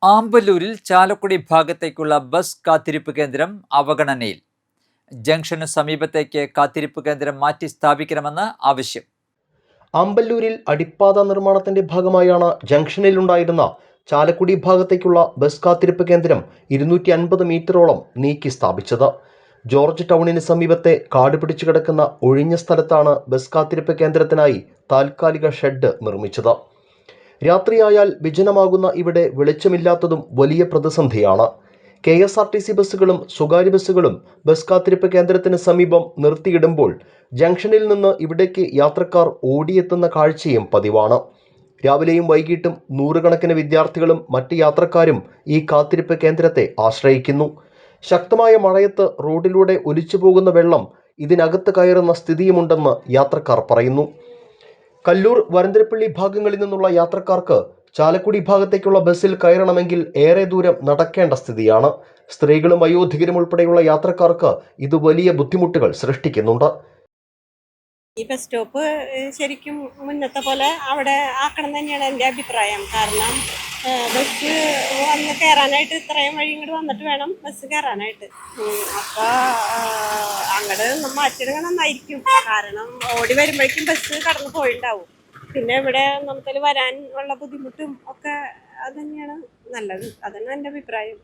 ആമ്പല്ലൂരിൽ ചാലക്കുടി ഭാഗത്തേക്കുള്ള ബസ് കാത്തിരിപ്പ് കേന്ദ്രം അവഗണനയിൽ. ജംഗ്ഷനു സമീപത്തേക്ക് കാത്തിരിപ്പ് കേന്ദ്രം മാറ്റി സ്ഥാപിക്കണമെന്ന് ആവശ്യം. ആമ്പല്ലൂരിൽ അടിപ്പാത നിർമ്മാണത്തിന്റെ ഭാഗമായാണ് ജംഗ്ഷനിലുണ്ടായിരുന്ന ചാലക്കുടി ഭാഗത്തേക്കുള്ള ബസ് കാത്തിരിപ്പ് കേന്ദ്രം 250 മീറ്ററോളം നീക്കി സ്ഥാപിച്ചത്. ജോർജ് ടൗണിന് സമീപത്തെ കാട് പിടിച്ചു കിടക്കുന്ന ഒഴിഞ്ഞ സ്ഥലത്താണ് ബസ് കാത്തിരിപ്പ് കേന്ദ്രത്തിനായി താൽക്കാലിക ഷെഡ് നിർമ്മിച്ചത്. രാത്രിയായാൽ വിജനമാകുന്ന ഇവിടെ വെളിച്ചമില്ലാത്തതും വലിയ പ്രതിസന്ധിയാണ്. KSRTC ബസ്സുകളും സ്വകാര്യ ബസ്സുകളും ബസ് കാത്തിരിപ്പ് കേന്ദ്രത്തിന് സമീപം നിർത്തിയിടുമ്പോൾ ജംഗ്ഷനിൽ നിന്ന് ഇവിടേക്ക് യാത്രക്കാർ ഓടിയെത്തുന്ന കാഴ്ചയും പതിവാണ്. രാവിലെയും വൈകിട്ടും നൂറുകണക്കിന് വിദ്യാർത്ഥികളും മറ്റ് യാത്രക്കാരും ഈ കാത്തിരിപ്പ് കേന്ദ്രത്തെ ആശ്രയിക്കുന്നു. ശക്തമായ മഴയത്ത് റോഡിലൂടെ ഒലിച്ചു പോകുന്ന വെള്ളം ഇതിനകത്ത് കയറുന്ന സ്ഥിതിയുമുണ്ടെന്ന് യാത്രക്കാർ പറയുന്നു. കല്ലൂർ, വരന്തരപ്പള്ളി ഭാഗങ്ങളിൽ നിന്നുള്ള യാത്രക്കാർക്ക് ചാലക്കുടി ഭാഗത്തേക്കുള്ള ബസ്സിൽ കയറണമെങ്കിൽ ഏറെ ദൂരം നടക്കേണ്ട സ്ഥിതിയാണ്. സ്ത്രീകളും വയോധികരും ഉൾപ്പെടെയുള്ള യാത്രക്കാർക്ക് ഇത് വലിയ ബുദ്ധിമുട്ടുകൾ സൃഷ്ടിക്കുന്നുണ്ട്. ഈ ബസ് സ്റ്റോപ്പ് ശരിക്കും മുന്നത്തെ പോലെ അവിടെ ആക്കണം തന്നെയാണ് എൻ്റെ അഭിപ്രായം. കാരണം ബസ് വന്ന് കയറാനായിട്ട് ഇത്രയും വഴി ഇങ്ങോട്ട് വന്നിട്ട് വേണം ബസ് കയറാനായിട്ട്. അപ്പോൾ അങ്ങോട്ട് മാറ്റിയിടുക നന്നായിരിക്കും. കാരണം ഓടി വരുമ്പോഴേക്കും ബസ് കടന്നു പോയിണ്ടാവും. പിന്നെ ഇവിടെ നമുക്ക് വരാൻ ഉള്ള ബുദ്ധിമുട്ടും ഒക്കെ അത് തന്നെയാണ് നല്ലത്. അതാണ് എൻ്റെ അഭിപ്രായം.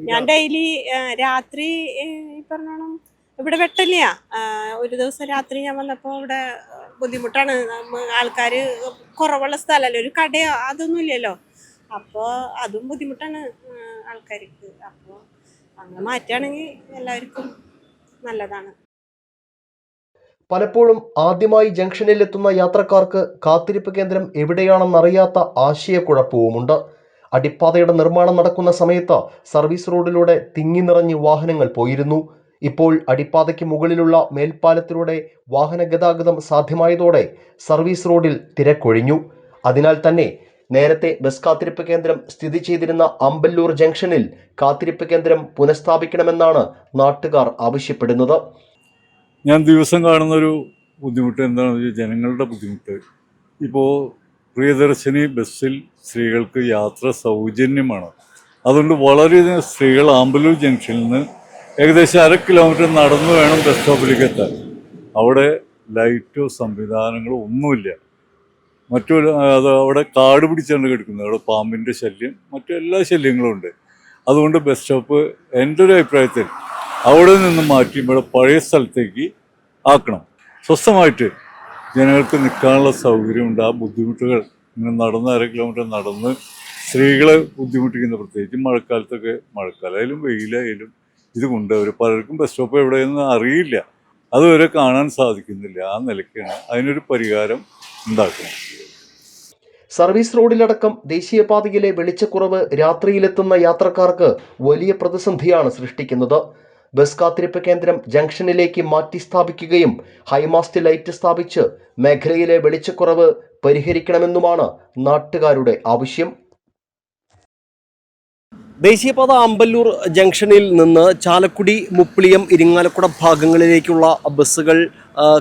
ഞാൻ ഡെയിലി രാത്രി പറഞ്ഞോണം ഇവിടെ വെട്ടല്ല. ഒരു ദിവസം രാത്രി ഞാൻ വന്നപ്പോൾ ഇവിടെ ബുദ്ധിമുട്ടാണ്. ആൾക്കാർ കുറവുള്ള സ്ഥലമല്ലോ, ഒരു കടയോ അതൊന്നും ഇല്ലല്ലോ. അപ്പോൾ അതും ബുദ്ധിമുട്ടാണ് ആൾക്കാർക്ക്. അപ്പോൾ അങ്ങനെ മാറ്റുകയാണെങ്കിൽ എല്ലാവർക്കും നല്ലതാണ്. പലപ്പോഴും ആദ്യമായി ജംഗ്ഷനിൽ എത്തുന്ന യാത്രക്കാർക്ക് കാത്തിരിപ്പ് കേന്ദ്രം എവിടെയാണെന്നറിയാത്ത ആശയക്കുഴപ്പവുമുണ്ട്. അടിപ്പാതയുടെ നിർമ്മാണം നടക്കുന്ന സമയത്ത് സർവീസ് റോഡിലൂടെ തിങ്ങി നിറഞ്ഞ് വാഹനങ്ങൾ പോയിരുന്നു. ഇപ്പോൾ അടിപ്പാതയ്ക്ക് മുകളിലുള്ള മേൽപ്പാലത്തിലൂടെ വാഹന ഗതാഗതം സാധ്യമായതോടെ സർവീസ് റോഡിൽ തിരക്കൊഴിഞ്ഞു. അതിനാൽ തന്നെ നേരത്തെ ബസ് കാത്തിരിപ്പ് കേന്ദ്രം സ്ഥിതി ചെയ്തിരുന്ന ആമ്പല്ലൂർ ജംഗ്ഷനിൽ കാത്തിരിപ്പ് കേന്ദ്രം പുനഃസ്ഥാപിക്കണമെന്നാണ് നാട്ടുകാർ ആവശ്യപ്പെടുന്നത്. ഞാൻ ദിവസം കാണുന്നൊരു ബുദ്ധിമുട്ട് എന്താണെന്ന് വെച്ചാൽ ജനങ്ങളുടെ ബുദ്ധിമുട്ട്. ഇപ്പോൾ പ്രിയദർശിനി ബസ്സിൽ സ്ത്രീകൾക്ക് യാത്ര സൗജന്യമാണ്. അതുകൊണ്ട് വളരെയധികം സ്ത്രീകൾ ആമ്പല്ലൂർ ജംഗ്ഷനിൽ നിന്ന് ഏകദേശം 1/2 കിലോമീറ്റർ നടന്നു വേണം ബസ് സ്റ്റോപ്പിലേക്ക് എത്താൻ. അവിടെ ലൈറ്റോ സംവിധാനങ്ങളോ ഒന്നുമില്ല. അവിടെ കാട് പിടിച്ചാണ് കിടക്കുന്നത്. അവിടെ പാമ്പിൻ്റെ ശല്യം, മറ്റു എല്ലാ ശല്യങ്ങളും ഉണ്ട്. അതുകൊണ്ട് ബസ് സ്റ്റോപ്പ് എൻ്റെ ഒരു അഭിപ്രായത്തിൽ അവിടെ നിന്ന് മാറ്റി ഇവിടെ പഴയ സ്ഥലത്തേക്ക് ആക്കണം. സ്വസ്ഥമായിട്ട് ജനങ്ങൾക്ക് നിൽക്കാനുള്ള സൗകര്യമുണ്ട്. ആ ബുദ്ധിമുട്ടുകൾ ഇങ്ങനെ നടന്ന് 1/2 കിലോമീറ്റർ നടന്ന് സ്ത്രീകളെ ബുദ്ധിമുട്ടിക്കുന്ന, പ്രത്യേകിച്ച് മഴക്കാലത്തൊക്കെ, മഴക്കാലമായാലും വെയിലായാലും ഇതുകൊണ്ട് അവർ പലർക്കും ബസ് സ്റ്റോപ്പ് എവിടെയെന്ന് അറിയില്ല. അതുവരെ കാണാൻ സാധിക്കുന്നില്ല. ആ നിലയ്ക്കാണ് അതിനൊരു പരിഹാരം ഉണ്ടാക്കണം. സർവീസ് റോഡിലടക്കം ദേശീയപാതയിലെ വെളിച്ചക്കുറവ് രാത്രിയിലെത്തുന്ന യാത്രക്കാർക്ക് വലിയ പ്രതിസന്ധിയാണ് സൃഷ്ടിക്കുന്നത്. ബസ് കാത്തിരിപ്പ് കേന്ദ്രം ജംഗ്ഷനിലേക്ക് മാറ്റി സ്ഥാപിക്കുകയും ഹൈമാസ്റ്റ് ലൈറ്റ് സ്ഥാപിച്ച് മേഖലയിലെ വെളിച്ചക്കുറവ് പരിഹരിക്കണമെന്നുമാണ് നാട്ടുകാരുടെ ആവശ്യം. ദേശീയപാത ആമ്പല്ലൂർ ജംഗ്ഷനിൽ നിന്ന് ചാലക്കുടി, മുപ്പിളിയം, ഇരിങ്ങാലക്കുട ഭാഗങ്ങളിലേക്കുള്ള ബസ്സുകൾ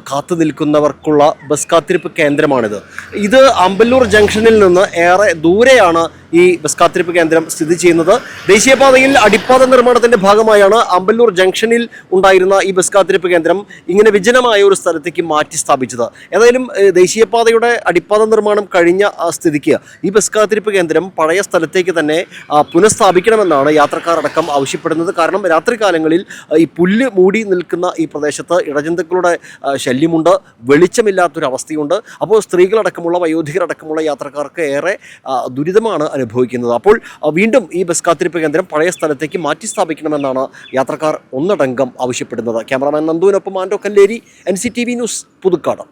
കാത്തു നിൽക്കുന്നവർക്കുള്ള ബസ് കാത്തിരിപ്പ് കേന്ദ്രമാണിത്. ഇത് ആമ്പല്ലൂർ ജംഗ്ഷനിൽ നിന്ന് ഏറെ ദൂരെയാണ് ഈ ബസ് കാത്തിരിപ്പ് കേന്ദ്രം സ്ഥിതി ചെയ്യുന്നത്. ദേശീയപാതയിൽ അടിപ്പാത നിർമ്മാണത്തിന്റെ ഭാഗമായാണ് ആമ്പല്ലൂർ ജംഗ്ഷനിൽ ഉണ്ടായിരുന്ന ഈ ബസ് കാത്തിരിപ്പ് കേന്ദ്രം ഇങ്ങനെ വിജനമായ ഒരു സ്ഥലത്തേക്ക് മാറ്റി സ്ഥാപിച്ചത്. ഏതായാലും ദേശീയപാതയുടെ അടിപ്പാത നിർമ്മാണം കഴിഞ്ഞ സ്ഥിതിക്ക് ഈ ബസ് കാത്തിരിപ്പ് കേന്ദ്രം പഴയ സ്ഥലത്തേക്ക് തന്നെ പുനഃസ്ഥാപിക്കണമെന്നാണ് യാത്രക്കാരടക്കം ആവശ്യപ്പെടുന്നത്. കാരണം രാത്രികാലങ്ങളിൽ ഈ പുല്ല് മൂടി നിൽക്കുന്ന ഈ പ്രദേശത്ത് ഇഴജന്തുക്കളുടെ ശല്യമുണ്ട്, വെളിച്ചമില്ലാത്തൊരവസ്ഥയുണ്ട്. അപ്പോൾ സ്ത്രീകളടക്കമുള്ള, വയോധികരടക്കമുള്ള യാത്രക്കാർക്ക് ഏറെ ദുരിതമാണ് അനുഭവിക്കുന്നത്. അപ്പോൾ വീണ്ടും ഈ ബസ് കാത്തിരിപ്പ് കേന്ദ്രം പഴയ സ്ഥലത്തേക്ക് മാറ്റി സ്ഥാപിക്കണമെന്നാണ് യാത്രക്കാർ ഒന്നടങ്കം ആവശ്യപ്പെടുന്നത്. ക്യാമറാമാൻ നന്ദുവിനൊപ്പം ആൻഡോ കല്ലേരി, NCTV ന്യൂസ്, പുതുക്കാട്.